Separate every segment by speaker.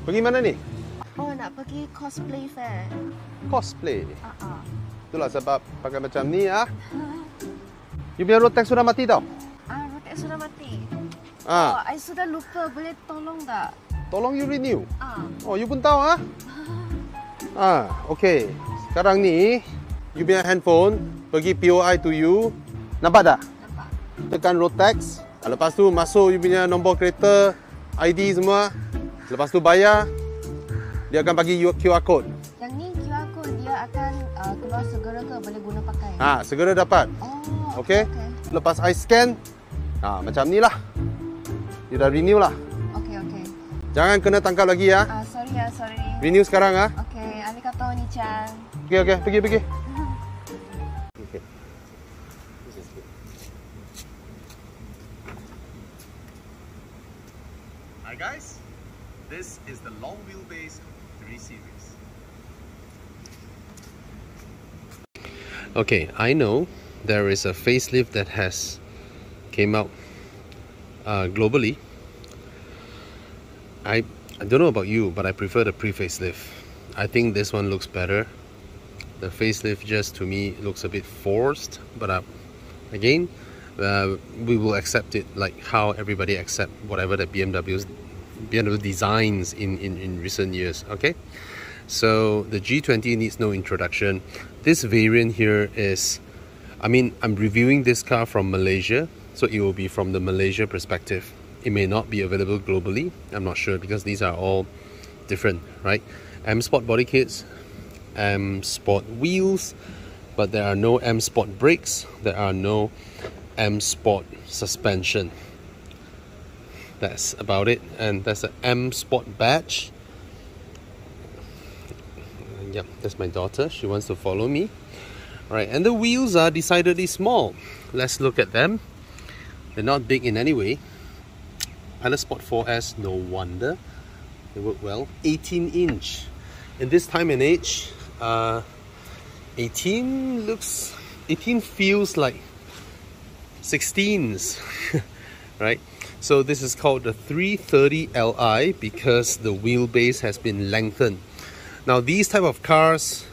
Speaker 1: Pergi mana ni?
Speaker 2: Oh, nak pergi cosplay fair.
Speaker 1: Cosplay. Itulah sebab pakai macam ni ah. You punya road tax sudah mati tau.
Speaker 2: Road tax sudah mati.
Speaker 1: Ah.
Speaker 2: Oh, I sudah lupa. Boleh tolong tak?
Speaker 1: Tolong you renew. Oh, you pun tahu ah? Okay. Sekarang ni, you punya handphone pergi POI to you. Nampak tak?
Speaker 2: Nampak.
Speaker 1: Tekan road tax. Lepas tu masuk you punya nombor kereta, ID semua. Lepas tu bayar. Dia akan bagi you QR code.
Speaker 2: Yang ni QR code dia akan keluar segera ke boleh guna pakai?
Speaker 1: Segera dapat.
Speaker 2: Oh,
Speaker 1: okay. Lepas I scan, macam ni lah. You dah renew lah.
Speaker 2: Okay.
Speaker 1: Jangan kena tangkap lagi ya.
Speaker 2: Sorry.
Speaker 1: Renew sekarang ah.
Speaker 2: Okay, arigatou ni-chan.
Speaker 1: Okay, pergi. Okay. Hi guys, this is the long wheelbase 3 Series. Okay, I know there is a facelift that has came out globally. I don't know about you, but I prefer the pre-facelift. I think this one looks better. The facelift just to me looks a bit forced, but again, we will accept it like how everybody accept whatever the BMW designs in recent years. Okay, so the G20 needs no introduction. This variant here is, I'm reviewing this car from Malaysia, so it will be from the Malaysia perspective. It may not be available globally, I'm not sure, because these are all different, right? M Sport body kits, M Sport wheels, but there are no M Sport brakes, there are no M Sport suspension. That's about it, and that's an M Sport badge. Yep, that's my daughter, she wants to follow me. Right, and the wheels are decidedly small. Let's look at them. They're not big in any way. Pilot Sport 4S, no wonder. They work well. 18-inch. In this time and age, 18 feels like 16s, right? So this is called the 330Li because the wheelbase has been lengthened. Now these type of cars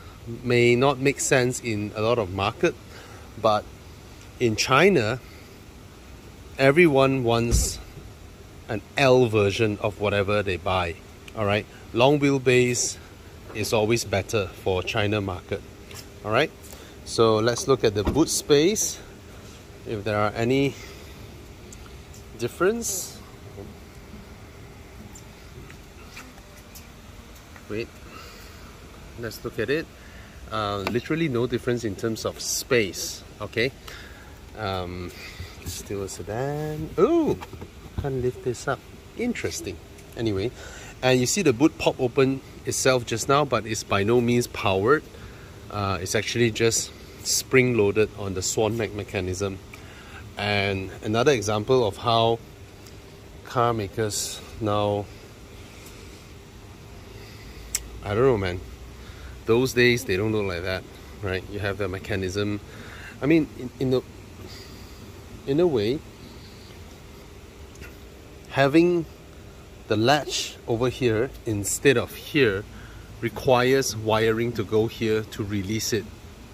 Speaker 1: may not make sense in a lot of market, but in China, everyone wants an L version of whatever they buy. Alright, long wheelbase is always better for China market. Alright, so let's look at the boot space, if there are any difference. Wait, let's look at it. Literally no difference in terms of space. Okay, still a sedan. Oh, can't lift this up. Interesting. Anyway, and you see the boot pop open itself just now, but it's by no means powered. It's actually just spring loaded on the swan neck mechanism. And another example of how car makers now, I don't know, man, those days they don't look like that, right? You have the mechanism. I mean, in a way, having the latch over here instead of here requires wiring to go here to release it,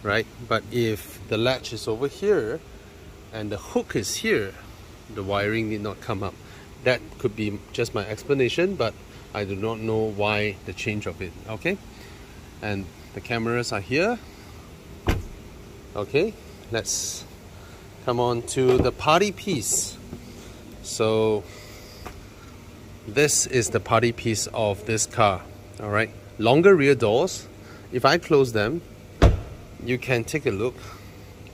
Speaker 1: right? But if the latch is over here and the hook is here, the wiring need not come up. That could be just my explanation, but I do not know why the change of it. Okay, and the cameras are here. Okay, let's come on to the party piece. So this is the party piece of this car. All right, longer rear doors. If I close them, you can take a look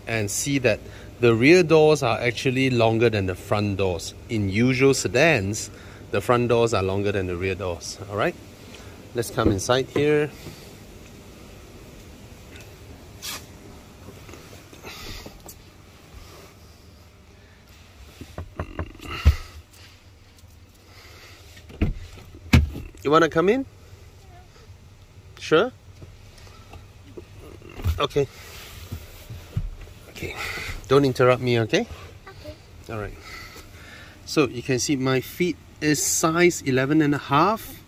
Speaker 1: and see that the rear doors are actually longer than the front doors. In usual sedans, the front doors are longer than the rear doors. All right, let's come inside here. You want to come in? Sure? Okay. Okay. Don't interrupt me, okay?
Speaker 2: Okay.
Speaker 1: Alright. So you can see my feet is size 11 and a half.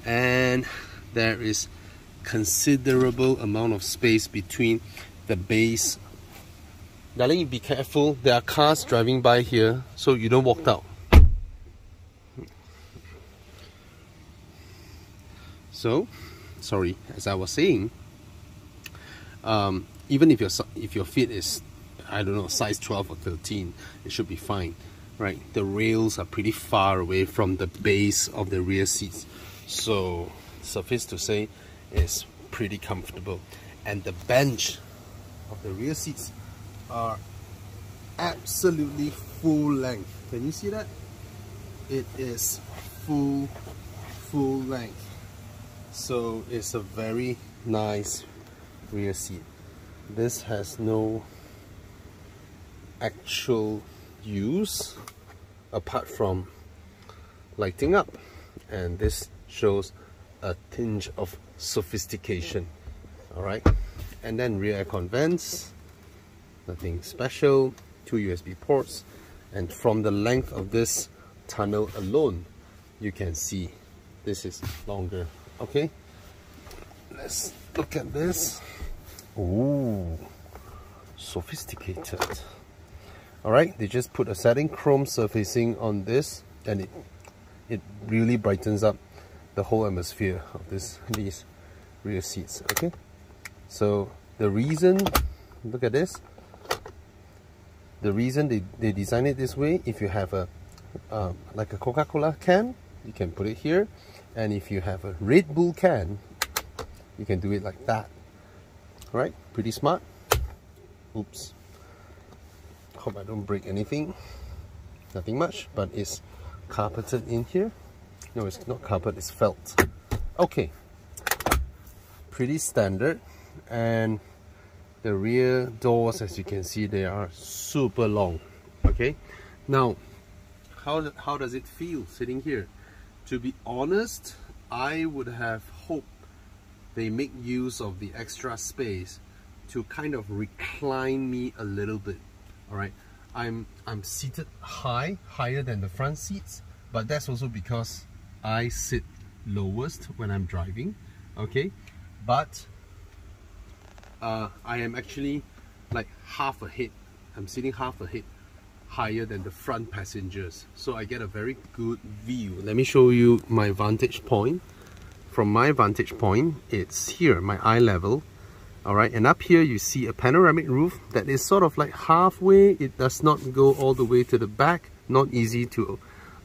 Speaker 1: and there is considerable amount of space between the base. Darling, be careful, there are cars driving by here, so you don't walk out. So, sorry, as I was saying, even if your feet is, I don't know, size 12 or 13, it should be fine, right? The rails are pretty far away from the base of the rear seats, so suffice to say, it's pretty comfortable. And the bench of the rear seats are absolutely full length. Can you see that? It is full length. So it's a very nice rear seat. This has no actual use apart from lighting up, and this shows a tinge of sophistication. Alright, and then rear aircon vents, nothing special, 2 USB ports, and from the length of this tunnel alone you can see this is longer. Okay, let's look at this. Ooh, sophisticated. Alright, they just put a satin chrome surfacing on this, and it really brightens up the whole atmosphere of these rear seats. Okay, so the reason, look at this, the reason they design it this way, if you have a like a Coca-Cola can, you can put it here, and if you have a Red Bull can, you can do it like that. Alright, pretty smart. Oops, hope I don't break anything. Nothing much, but it's carpeted in here. No, it's not carpet, it's felt. Okay, pretty standard. And the rear doors, as you can see, they are super long. Okay, now how does it feel sitting here? To be honest, I would have hoped they make use of the extra space to kind of recline me a little bit. Alright, I'm seated higher than the front seats, but that's also because I sit lowest when I'm driving. Okay, but I am actually like half a head. I'm sitting half a head higher than the front passengers, so I get a very good view. Let me show you my vantage point. From my vantage point, it's here, my eye level. Alright, and up here you see a panoramic roof that is sort of like halfway. It does not go all the way to the back. Not easy to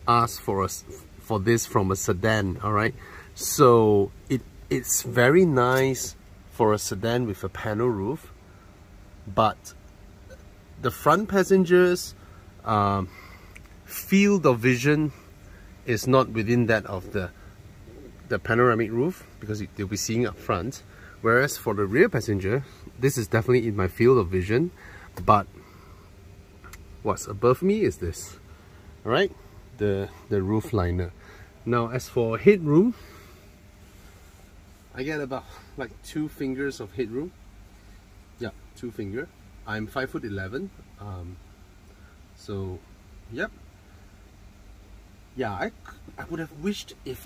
Speaker 1: ask for this from a sedan. Alright, so it's very nice for a sedan with a panel roof, but the front passengers field of vision is not within that of the panoramic roof, because they'll be seeing up front. Whereas for the rear passenger, this is definitely in my field of vision, but what's above me is this. Alright, the roof liner. Now as for headroom, I get about like 2 fingers of headroom. Yeah, 2 finger. I'm 5'11". So yep. Yeah, I would have wished if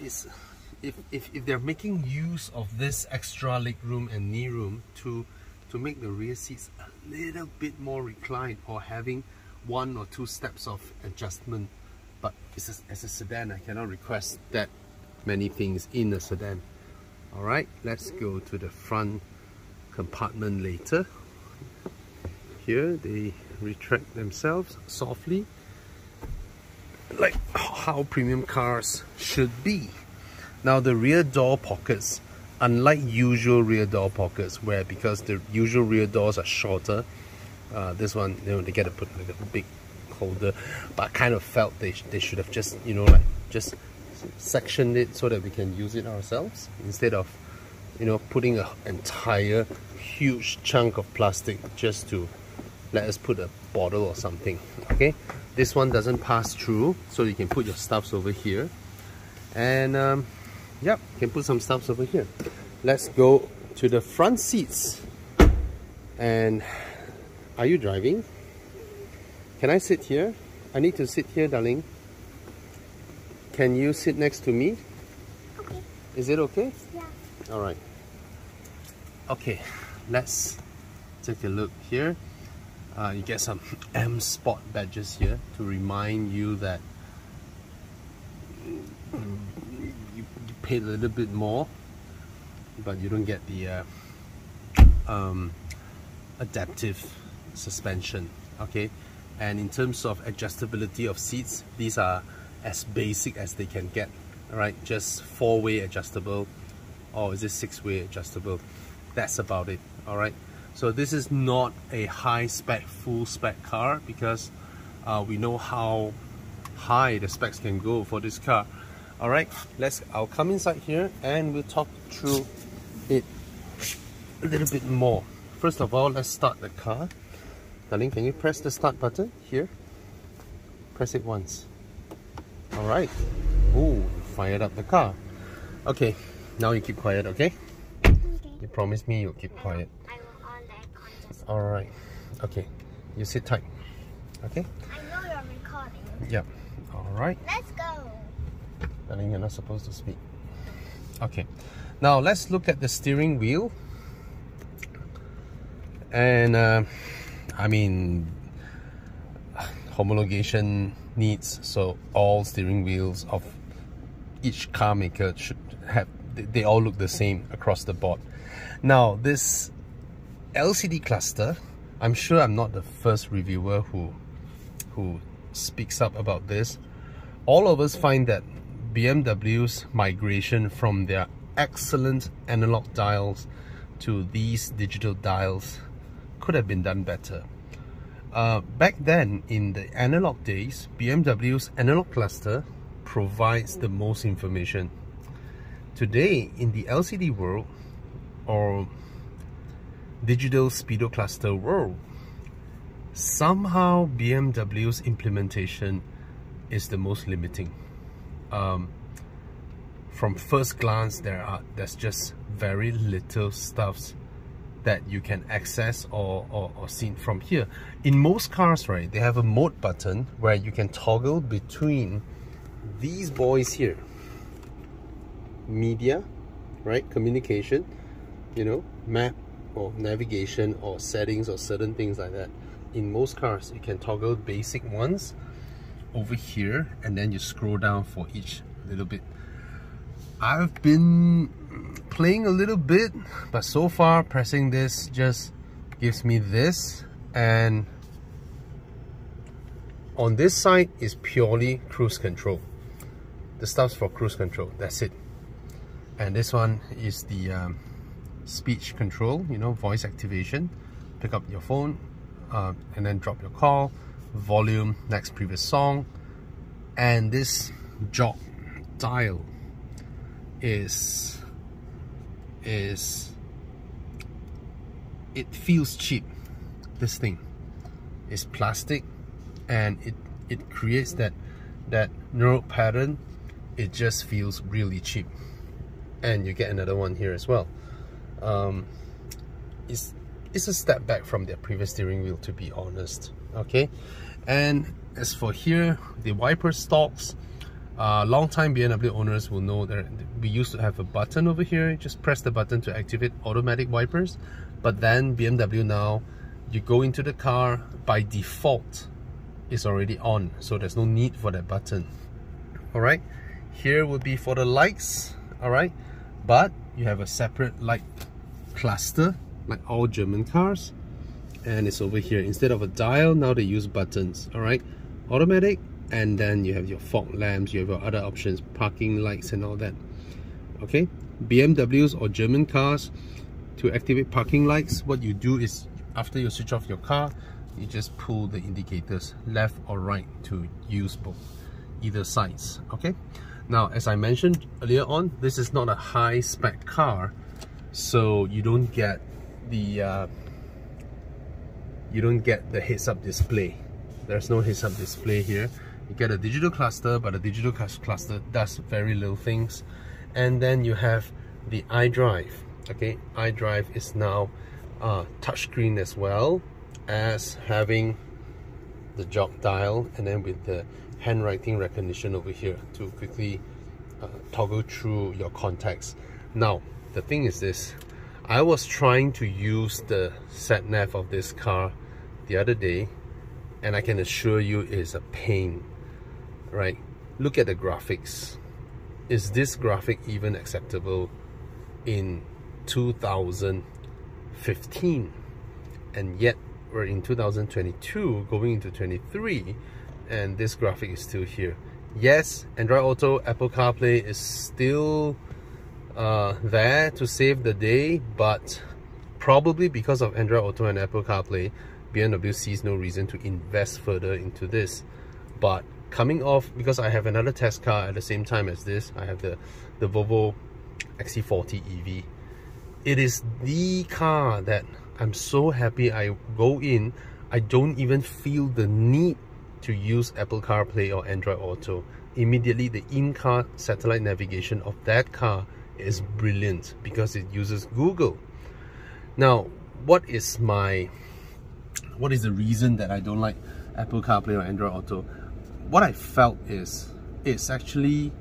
Speaker 1: they're making use of this extra leg room and knee room to make the rear seats a little bit more reclined, or having 1 or 2 steps of adjustment. But as a sedan, I cannot request that many things in a sedan. Alright, let's go to the front compartment later. Here they retract themselves softly, like how premium cars should be. Now the rear door pockets, unlike usual rear door pockets, where because the usual rear doors are shorter, this one, you know, they get to put like a big holder, but I kind of felt they should have just, you know, like just sectioned it so that we can use it ourselves, instead of, you know, putting an entire huge chunk of plastic just to let us put a bottle or something. Okay, this one doesn't pass through, so you can put your stuffs over here, and yep, you can put some stuffs over here. Let's go to the front seats. And are you driving? Can I sit here? I need to sit here, darling. Can you sit next to me?
Speaker 2: Okay.
Speaker 1: Is it okay?
Speaker 2: Yeah.
Speaker 1: All right. Okay, let's take a look here. You get some M Sport badges here to remind you that you paid a little bit more, but you don't get the adaptive suspension. Okay, and in terms of adjustability of seats, these are as basic as they can get. All right, just 4-way adjustable, or is it 6-way adjustable? That's about it. All right, so this is not a high spec, full spec car, because we know how high the specs can go for this car. All right, I'll come inside here and we'll talk through it a little bit more. First of all, let's start the car. Darling, can you press the start button here? Press it once. All right. Ooh, fired up the car. Okay, now you keep quiet, okay?
Speaker 2: Okay.
Speaker 1: You promise me you'll keep quiet.
Speaker 2: I will on that contest.
Speaker 1: All right. Okay, you sit tight. Okay?
Speaker 2: I know you're recording.
Speaker 1: Yep. All right.
Speaker 2: Let's go.
Speaker 1: Darling, you're not supposed to speak. Okay. Now let's look at the steering wheel. And I mean, homologation needs, so all steering wheels of each car maker should have, they all look the same across the board. Now this LCD cluster, I'm sure I'm not the first reviewer who speaks up about this. All of us find that BMW's migration from their excellent analog dials to these digital dials could have been done better. Back then, in the analog days, BMW's analog cluster provides the most information. Today, in the LCD world, or digital speedo cluster world, somehow BMW's implementation is the most limiting. From first glance, there's just very little stuff that you can access or see from here. In most cars, right, they have a mode button where you can toggle between these boys here. Media, right, communication, you know, map or navigation or settings or certain things like that. In most cars, you can toggle basic ones over here, and then you scroll down for each little bit. I've been playing a little bit, but so far pressing this just gives me this, and on this side is purely cruise control. The stuff's for cruise control, that's it. And this one is the speech control, you know, voice activation. Pick up your phone and then drop your call, volume, next previous song. And this jog dial is it feels cheap. This thing is plastic, and it creates that neural pattern. It just feels really cheap. And you get another one here as well. It's a step back from their previous steering wheel, to be honest. Okay, and as for here, the wiper stalks, long-time BMW owners will know that we used to have a button over here. You just press the button to activate automatic wipers, but then BMW now, you go into the car, by default it's already on, so there's no need for that button. All right, here would be for the lights. All right, but you have a separate light cluster like all German cars, and it's over here. Instead of a dial, now they use buttons. All right, automatic, and then you have your fog lamps, you have your other options, parking lights and all that. Okay, BMWs or German cars, to activate parking lights, what you do is, after you switch off your car, you just pull the indicators left or right to use both, either sides. Okay, now as I mentioned earlier on, this is not a high spec car, so you don't get the heads up display. There's no heads up display here. You get a digital cluster, but a digital cluster does very little things. And then you have the iDrive. Okay, iDrive is now touchscreen as well as having the jog dial, and then with the handwriting recognition over here to quickly toggle through your contacts. Now the thing is this, I was trying to use the sat nav of this car the other day, and I can assure you it's a pain, right? Look at the graphics. Is this graphic even acceptable in 2015? And yet we're in 2022 going into 23, and this graphic is still here. Yes, Android Auto, Apple CarPlay is still there to save the day, but probably because of Android Auto and Apple CarPlay, BMW sees no reason to invest further into this. But coming off, because I have another test car at the same time as this, I have the Volvo XC40 EV. It is the car that I'm so happy I go in, I don't even feel the need to use Apple CarPlay or Android Auto. Immediately the in-car satellite navigation of that car is brilliant because it uses Google. Now, what is the reason that I don't like Apple CarPlay or Android Auto? What I felt is it's actually,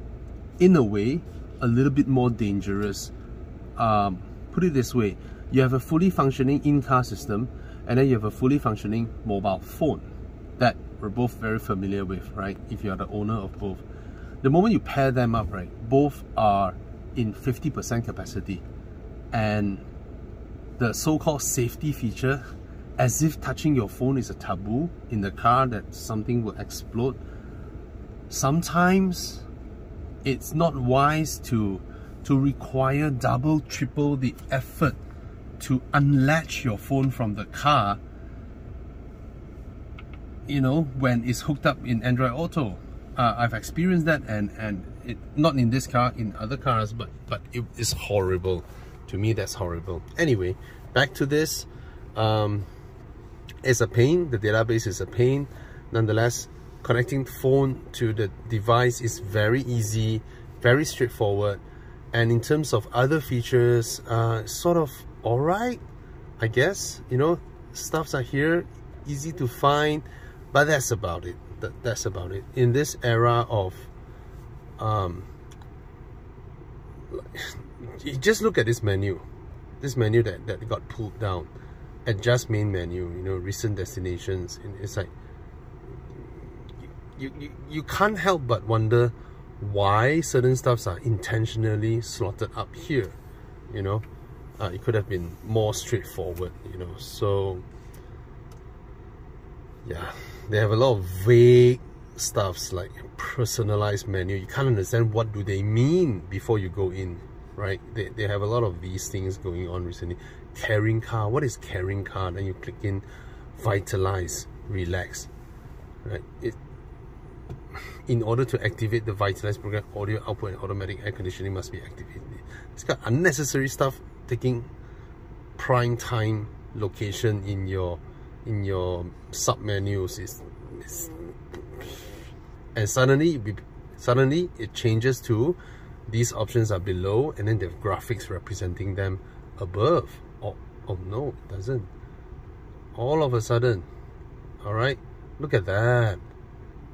Speaker 1: in a way, a little bit more dangerous. Put it this way, you have a fully functioning in-car system, and then you have a fully functioning mobile phone that we're both very familiar with, right? If you're the owner of both. The moment you pair them up, right, both are in 50% capacity, and the so-called safety feature, as if touching your phone is a taboo in the car, that something will explode. Sometimes it's not wise to require double, triple the effort to unlatch your phone from the car, you know, when it's hooked up in Android Auto. I've experienced that, and it, not in this car, in other cars, but it is horrible. To me, that's horrible. Anyway, back to this. It's a pain. The database is a pain. Nonetheless, connecting phone to the device is very easy, very straightforward. And in terms of other features, sort of alright, I guess. You know, stuffs are here, easy to find, but that's about it. That's about it. In this era of you just look at this menu that got pulled down. Adjust main menu, you know, recent destinations. It's like you can't help but wonder why certain stuffs are intentionally slotted up here. You know, it could have been more straightforward, you know. So yeah, they have a lot of vague stuffs like personalized menu. You can't understand what do they mean before you go in, right? They have a lot of these things going on recently. Caring car, what is caring car? Then you click in Vitalize, relax, right? In order to activate the Vitalize program, audio output and automatic air conditioning must be activated. It's got unnecessary stuff taking prime time location in your sub menus. And suddenly it changes to these options are below, and then they have graphics representing them above. Oh no, it doesn't. All of a sudden, all right, look at that.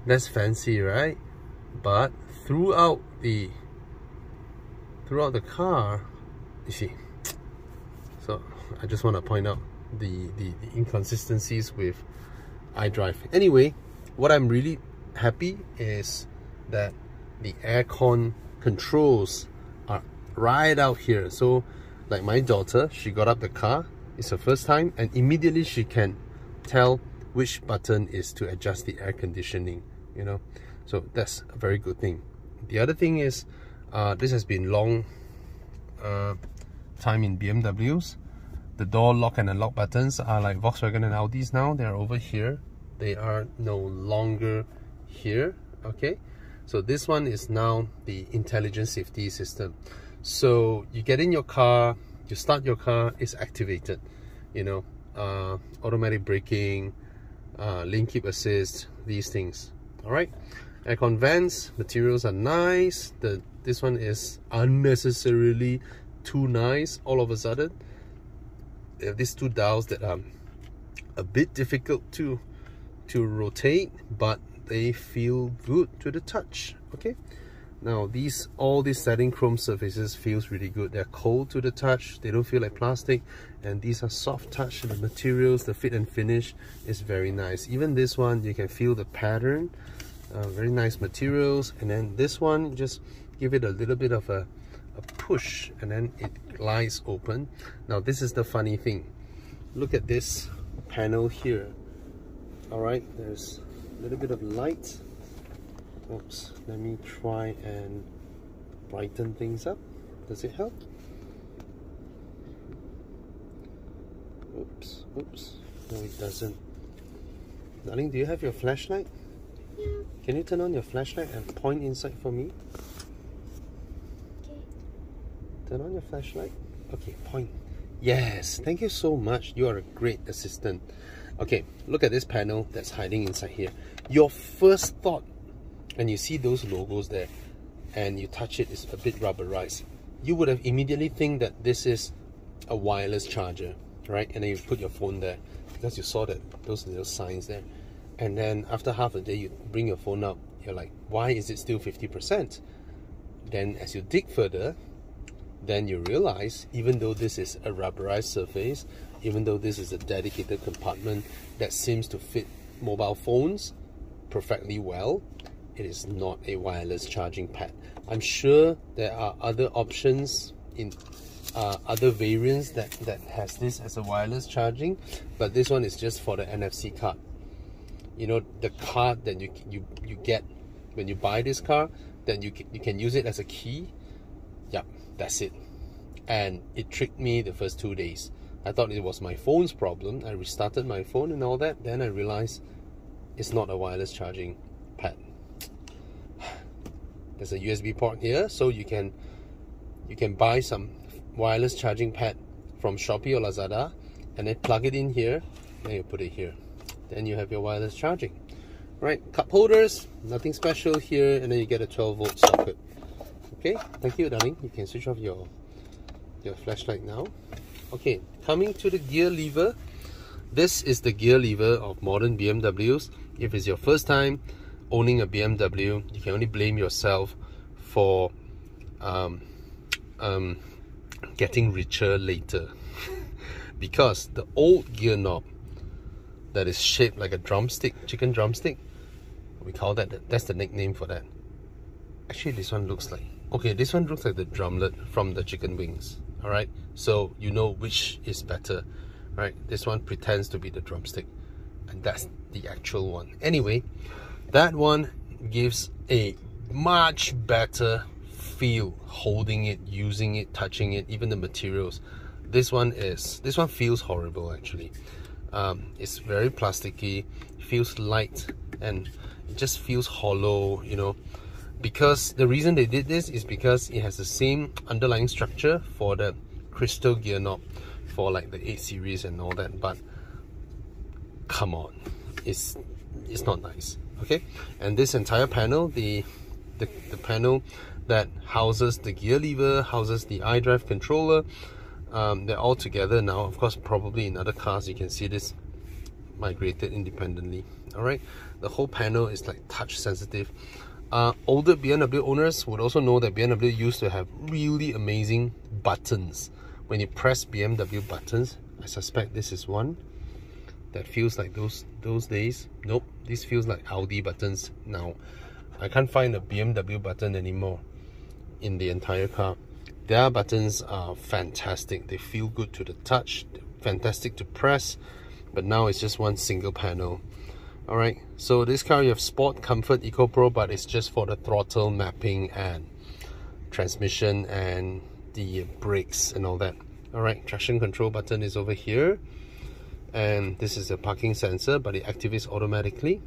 Speaker 1: That's fancy, right? But throughout the car, you see. So I just want to point out the inconsistencies with iDrive. Anyway, what I'm really happy is that the aircon controls are right out here. So like my daughter, she got up the car, it's her first time, and immediately she can tell which button is to adjust the air conditioning, you know. So that's a very good thing. The other thing is, this has been long time in BMWs. The door lock and unlock buttons are like Volkswagen and Audis now. They're over here. They are no longer here, okay? So this one is now the intelligent safety system. So you get in your car, you start your car, it's activated, you know, automatic braking, lane keep assist, these things. All right, aircon vents, materials are nice. This one is unnecessarily too nice. All of a sudden, they have these two dials that are a bit difficult to rotate, but they feel good to the touch. Okay, Now all these satin chrome surfaces feels really good. They're cold to the touch, they don't feel like plastic, and these are soft touch. The materials, the fit and finish is very nice. Even this one, you can feel the pattern, very nice materials. And then this one, just give it a little bit of a push and then it glides open. Now this is the funny thing. Look at this panel here. All right, there's a little bit of light. Oops, let me try and brighten things up. Does it help? Oops, no it doesn't. Darling, do you have your flashlight?
Speaker 2: Yeah.
Speaker 1: Can you turn on your flashlight and point inside for me?
Speaker 2: Okay.
Speaker 1: Turn on your flashlight. Okay, point. Yes, thank you so much. You are a great assistant. Okay, look at this panel that's hiding inside here. Your first thought when you see those logos there and you touch it, it's a bit rubberized. You would have immediately think that this is a wireless charger, right? And then you put your phone there because you saw that those little signs there. And then after half a day, you bring your phone up, you're like, why is it still 50%? Then as you dig further, then you realize, even though this is a rubberized surface, even though this is a dedicated compartment that seems to fit mobile phones perfectly well, it is not a wireless charging pad. I'm sure there are other options in other variants that has this as a wireless charging, but this one is just for the NFC card. You know, the card that you get when you buy this car, then you can use it as a key. Yep, that's it. And it tricked me the first 2 days. I thought it was my phone's problem. I restarted my phone and all that. Then I realized it's not a wireless charging pad. There's a USB port here, so you can buy some wireless charging pad from Shopee or Lazada and then plug it in here, then you put it here. Then you have your wireless charging. Right, cup holders, nothing special here, and then you get a 12-volt socket. Okay, thank you, darling. You can switch off your flashlight now. Okay, coming to the gear lever. This is the gear lever of modern BMWs. If it's your first time owning a BMW, you can only blame yourself for getting richer later. Because the old gear knob that is shaped like a drumstick, chicken drumstick, we call that's the nickname for that. Actually, this one looks like, okay, this one looks like the drumlet from the chicken wings. All right, so you know which is better, right? This one pretends to be the drumstick, and that's the actual one. Anyway, that one gives a much better feel holding it, using it, touching it, even the materials. This one feels horrible actually. It's very plasticky, feels light, and it just feels hollow, you know, because the reason they did this is because it has the same underlying structure for the crystal gear knob for like the 8 series and all that, but come on, it's not nice. Okay, and this entire panel, the panel that houses the gear lever, houses the iDrive controller, they're all together now. Of course, probably in other cars you can see this migrated independently. All right, the whole panel is like touch sensitive. Older BMW owners would also know that BMW used to have really amazing buttons. When you press BMW buttons, I suspect this is one that feels like those days. Nope, this feels like Audi buttons now. I can't find a BMW button anymore in the entire car. Their buttons are fantastic. They feel good to the touch, fantastic to press, but now it's just one single panel. Alright, so this car you have Sport, Comfort, Eco Pro, but it's just for the throttle mapping and transmission and the brakes and all that. Alright, traction control button is over here, and this is a parking sensor, but it activates automatically.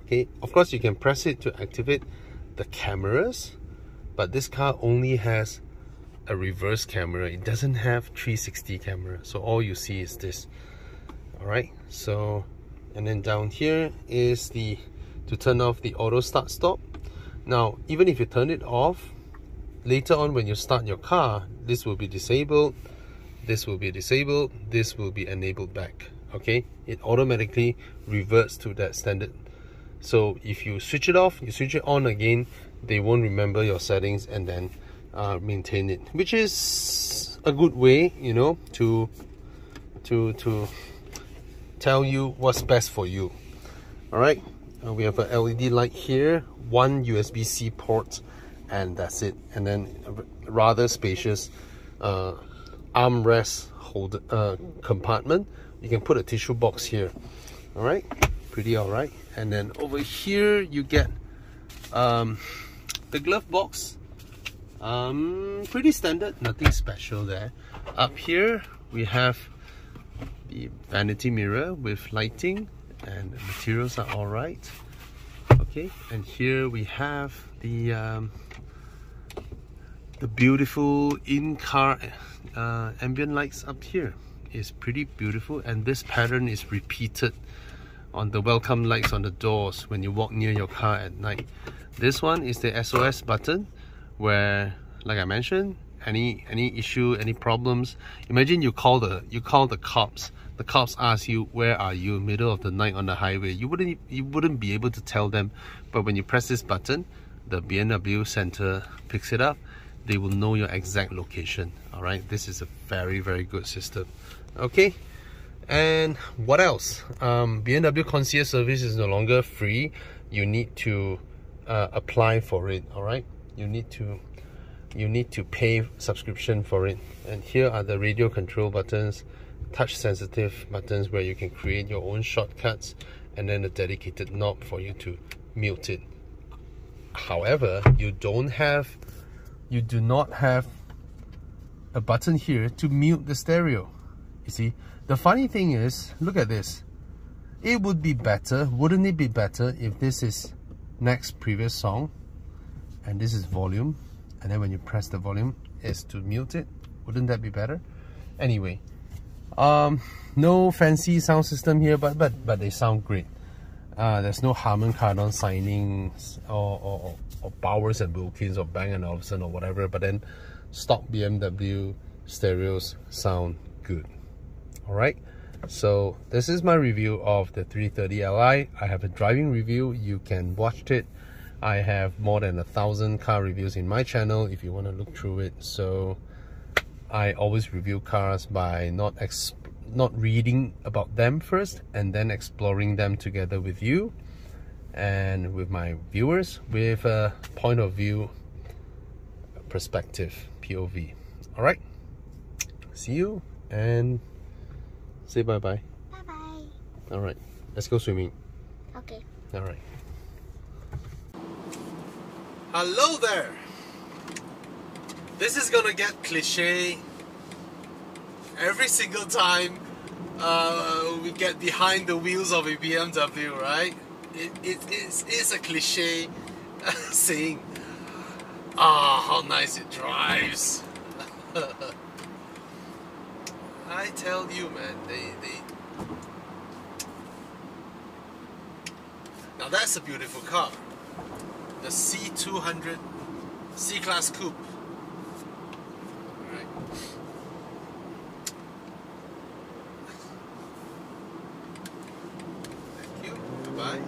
Speaker 1: Okay, of course you can press it to activate the cameras, but this car only has a reverse camera. It doesn't have 360 camera, so all you see is this. Alright, so, and then down here is to turn off the auto start stop. Now, even if you turn it off, later on when you start your car, this will be disabled, this will be disabled, this will be enabled back. Okay, it automatically reverts to that standard So if you switch it off, you switch it on again, they won't remember your settings and then maintain it, which is a good way, you know, to tell you what's best for you. All right, we have a LED light here, one USB-C port, and that's it. And then a rather spacious armrest compartment. You can put a tissue box here. All right, pretty all right. And then over here you get the glove box. Pretty standard, nothing special there. Up here we have the vanity mirror with lighting, and the materials are all right. Okay, and here we have the beautiful in-car ambient lights up here. It's pretty beautiful, and this pattern is repeated on the welcome lights on the doors when you walk near your car at night. This one is the SOS button, where, like I mentioned, any issue, any problems, imagine you call the cops. The cops ask you, where are you, middle of the night on the highway. You wouldn't be able to tell them, but when you press this button, the BMW center picks it up. They will know your exact location. All right, this is a very, very good system. Okay, and what else? BMW concierge service is no longer free. You need to apply for it. All right, you need to pay subscription for it. And here are the radio control buttons, touch sensitive buttons where you can create your own shortcuts, and then a dedicated knob for you to mute it. However, you do not have a button here to mute the stereo. You see, the funny thing is, look at this. It would be better, wouldn't it be better, if this is next previous song and this is volume, and then when you press the volume is to mute it? Wouldn't that be better? Anyway, no fancy sound system here, but they sound great. There's no Harman Kardon signings or Bowers and Wilkins or Bang & Olufsen or whatever, but then stock BMW stereos sound good. All right, so this is my review of the 330Li. I have a driving review, you can watch it. I have more than 1,000 car reviews in my channel if you want to look through it. So I always review cars by not reading about them first and then exploring them together with you and with my viewers with a point of view perspective, POV. All right, see you and say bye-bye.
Speaker 2: Bye-bye.
Speaker 1: All right, let's go swimming.
Speaker 2: Okay.
Speaker 1: All right. Hello there. This is gonna get cliche every single time we get behind the wheels of a BMW, right? It's a cliche saying, how nice it drives. I tell you, man, now that's a beautiful car. The C200 C-Class Coupe. Alright. Thank you. Goodbye.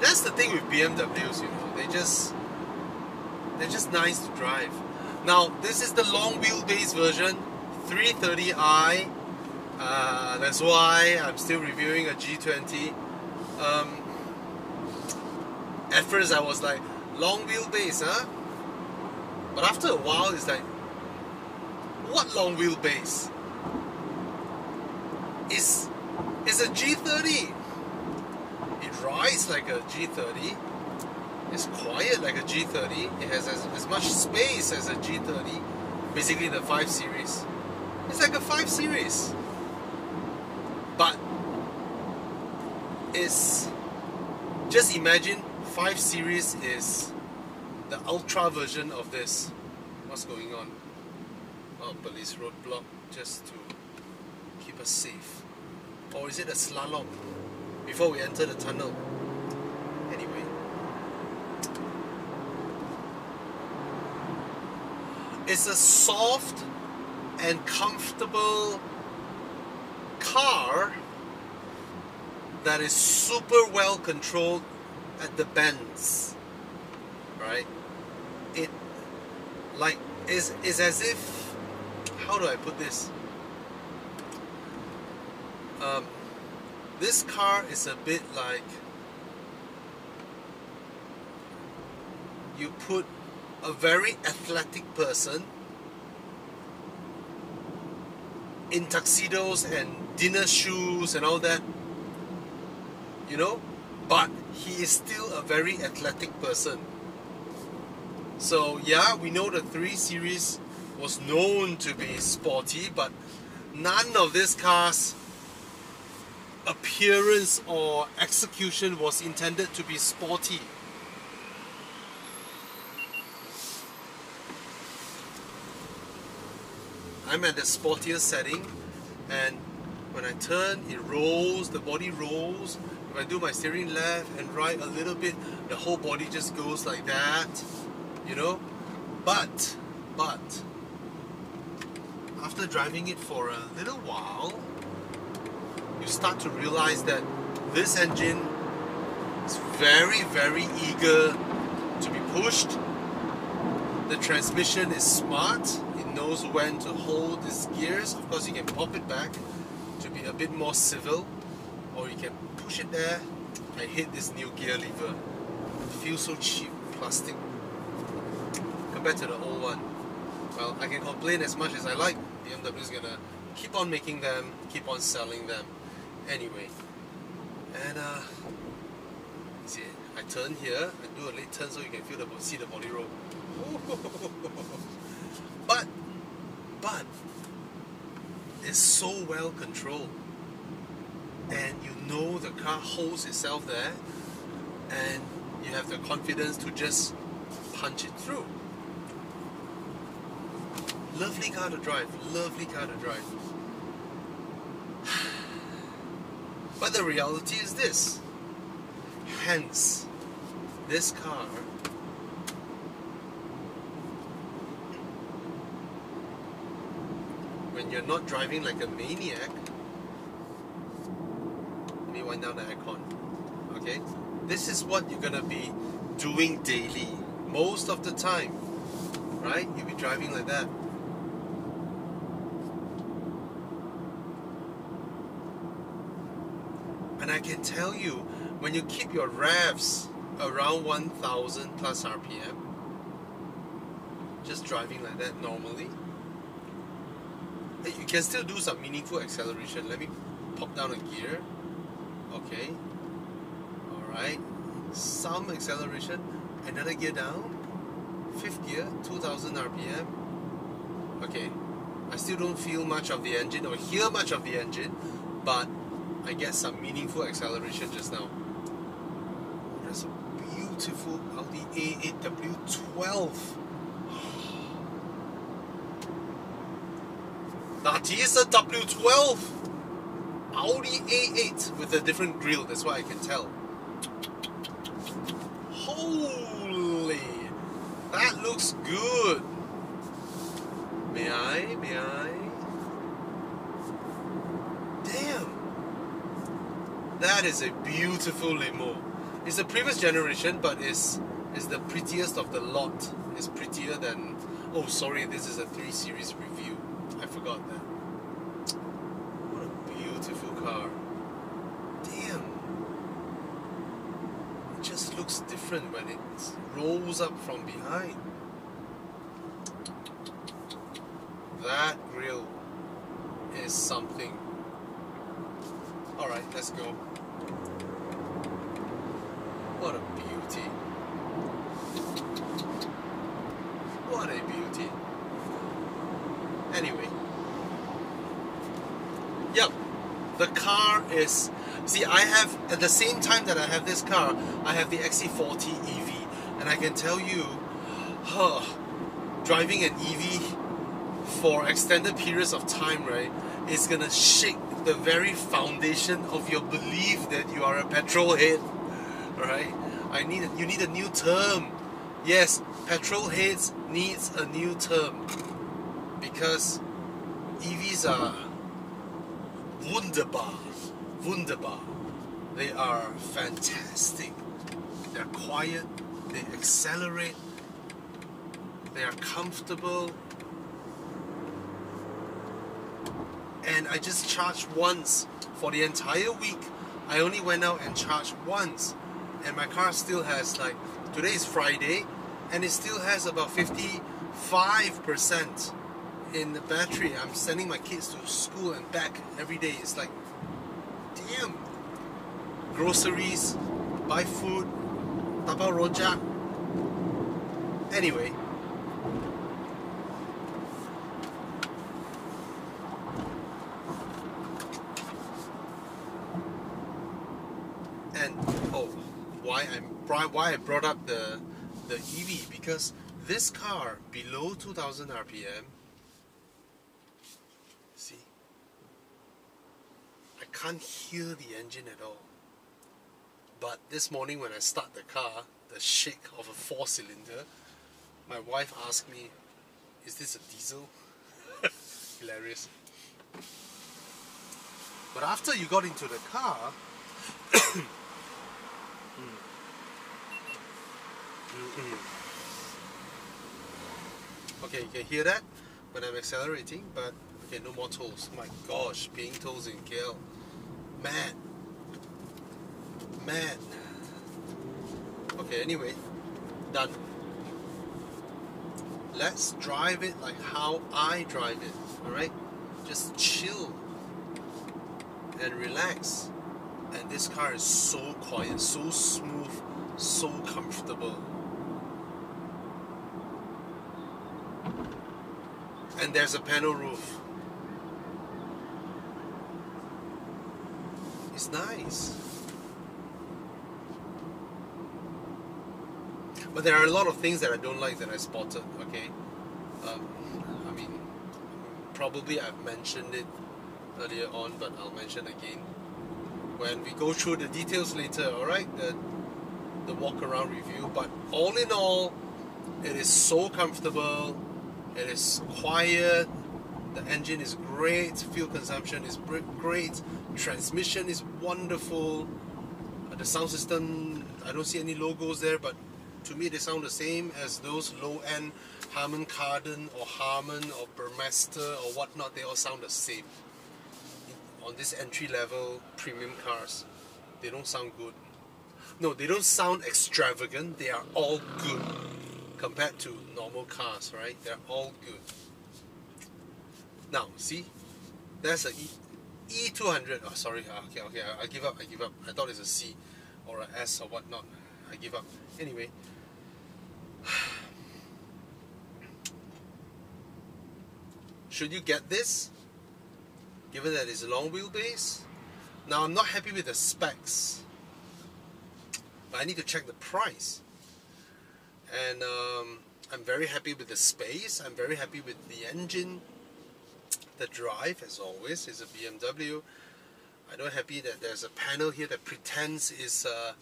Speaker 1: That's the thing with BMWs, you know. They're just nice to drive. Now, this is the long wheelbase version, 330i. That's why I'm still reviewing a G20. At first I was like, long wheelbase, huh? But after a while it's like, what long wheelbase? It's a G30. It rides like a G30. It's quiet like a G30. It has as much space as a G30. Basically the 5 Series. It's like a 5 Series. But it's, just imagine 5 Series is the ultra version of this. What's going on? Oh, police roadblock just to keep us safe. Or is it a slalom before we enter the tunnel? Anyway, it's a soft and comfortable car that is super well controlled at the bends, right? It like is as if, how do I put this? This car is a bit like you put a very athletic person in tuxedos and dinner shoes and all that, you know, but he is still a very athletic person. So yeah, we know the 3 Series was known to be sporty, but none of this car's appearance or execution was intended to be sporty. I'm at the sportier setting, and when I turn, it rolls, the body rolls. If I do my steering left and right a little bit, the whole body just goes like that, you know. But after driving it for a little while, you start to realize that this engine is very, very eager to be pushed. The transmission is smart. It knows when to hold its gears. Of course, you can pop it back to be a bit more civil, or you can push it there. I hate this new gear lever. It feels so cheap, plastic, compared to the old one. Well, I can complain as much as I like. BMW is gonna keep on making them, keep on selling them. Anyway, and see, I turn here, I do a late turn so you can see the body roll. But it's so well controlled, and you know the car holds itself there, and you have the confidence to just punch it through. Lovely car to drive, lovely car to drive. But the reality is this. Hence, this car when you're not driving like a maniac, let me wind down the aircon. Okay? This is what you're gonna be doing daily, most of the time. Right? You'll be driving like that. And I can tell you, when you keep your revs around 1000 plus RPM, just driving like that normally, you can still do some meaningful acceleration. Let me pop down a gear. Okay. Alright. Some acceleration. Another gear down. 5th gear, 2000 RPM. Okay. I still don't feel much of the engine or hear much of the engine, but I get some meaningful acceleration just now. That's a beautiful Audi A8 W12. That is a W12 Audi A8 with a different grille. That's what I can tell. Holy, that looks good. May I? Damn. That is a beautiful limo. It's the previous generation, but it's the prettiest of the lot. It's prettier than... Oh, sorry, this is a 3 Series review. I forgot that. What a beautiful car. Damn. It just looks different when it rolls up from behind. That grille is something. Alright, let's go. What a beauty. What a beauty. Anyway. Yep. The car is... See, I have... At the same time that I have this car, I have the XC40 EV. And I can tell you... driving an EV for extended periods of time, right, is gonna shake the very foundation of your belief that you are a petrol head. Right? You need a new term. Yes, petrol heads needs a new term, because EVs are wunderbar. Wunderbar. They are fantastic. They're quiet. They accelerate. They are comfortable. And I just charged once. For the entire week, I only went out and charged once. And my car still has, like, today is Friday, and it still has about 55% in the battery. I'm sending my kids to school and back every day. It's like, damn. Groceries, buy food, tapao rojak. Anyway. And why I brought up the EV, because this car below 2000 RPM, see, I can't hear the engine at all. But this morning when I start the car, the shake of a 4-cylinder, my wife asked me, is this a diesel? Hilarious. But after you got into the car, okay, you can hear that when I'm accelerating, but okay, no more tolls. My gosh, paying tolls in KL. Mad. Okay, anyway, done. Let's drive it like how I drive it, alright? Just chill and relax. And this car is so quiet, so smooth, so comfortable. And there's a panel roof. It's nice. But there are a lot of things that I don't like that I spotted, okay? I mean, probably I've mentioned it earlier on, but I'll mention again when we go through the details later, alright? The walk around review. But all in all, it is so comfortable, it is quiet, the engine is great, fuel consumption is great, transmission is wonderful, the sound system, I don't see any logos there, but to me they sound the same as those low-end Harman Kardon or Harman or Burmester or whatnot. They all sound the same. On this entry-level premium cars, they don't sound good. No, they don't sound extravagant. They are all good compared to normal cars, right? They're all good. Now, see, there's a E200. Oh, sorry. Okay. I give up. I thought it's a C or a S or whatnot. I give up. Anyway. Should you get this? Given that it's a long wheelbase. Now I'm not happy with the specs, but I need to check the price. And I'm very happy with the space. I'm very happy with the engine. The drive, as always, is a BMW. I'm not happy that there's a panel here that pretends it's a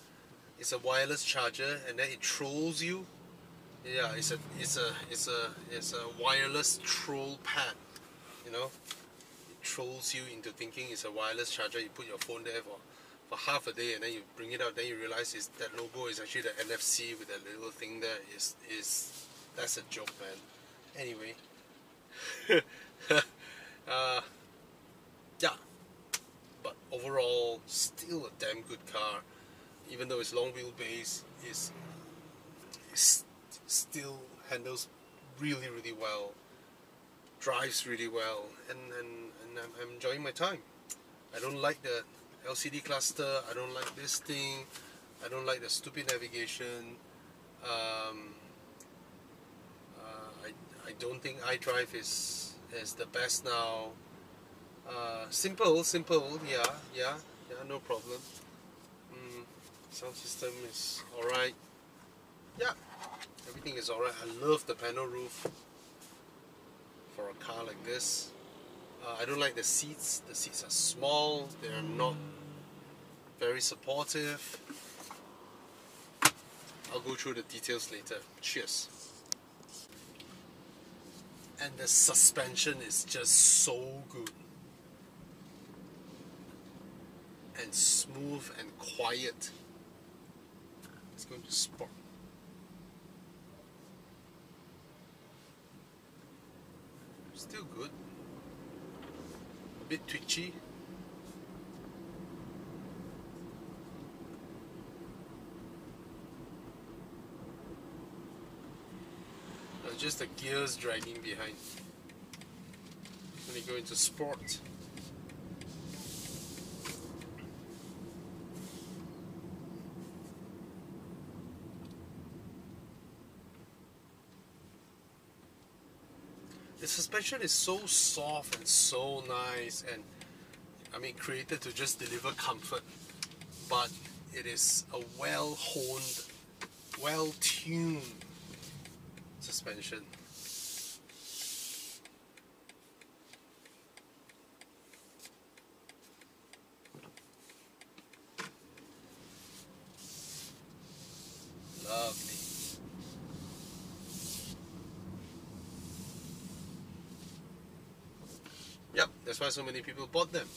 Speaker 1: wireless charger, and then it trolls you. Yeah, it's a wireless troll pad. You know, it trolls you into thinking it's a wireless charger. You put your phone there for half a day, and then you bring it out. Then you realize that logo is actually the NFC with that little thing there. That's a joke, man. Anyway, yeah. But overall, still a damn good car. Even though it's long wheelbase, it still handles really, really well, drives really well, and I'm enjoying my time. I don't like the LCD cluster, I don't like this thing, I don't like the stupid navigation. I don't think iDrive is the best now. Simple, yeah, no problem. Sound system is alright. Yeah, everything is alright. I love the panel roof for a car like this. I don't like the seats. The seats are small. They are not very supportive. I'll go through the details later. Cheers. And the suspension is just so good. and smooth and quiet. Let's go to sport. Still good. A bit twitchy. Just the gears dragging behind. When you go into sport, the suspension is so soft and so nice, and I mean created to just deliver comfort, but it is a well-honed, well-tuned suspension. Lovely. Yep, that's why so many people bought them.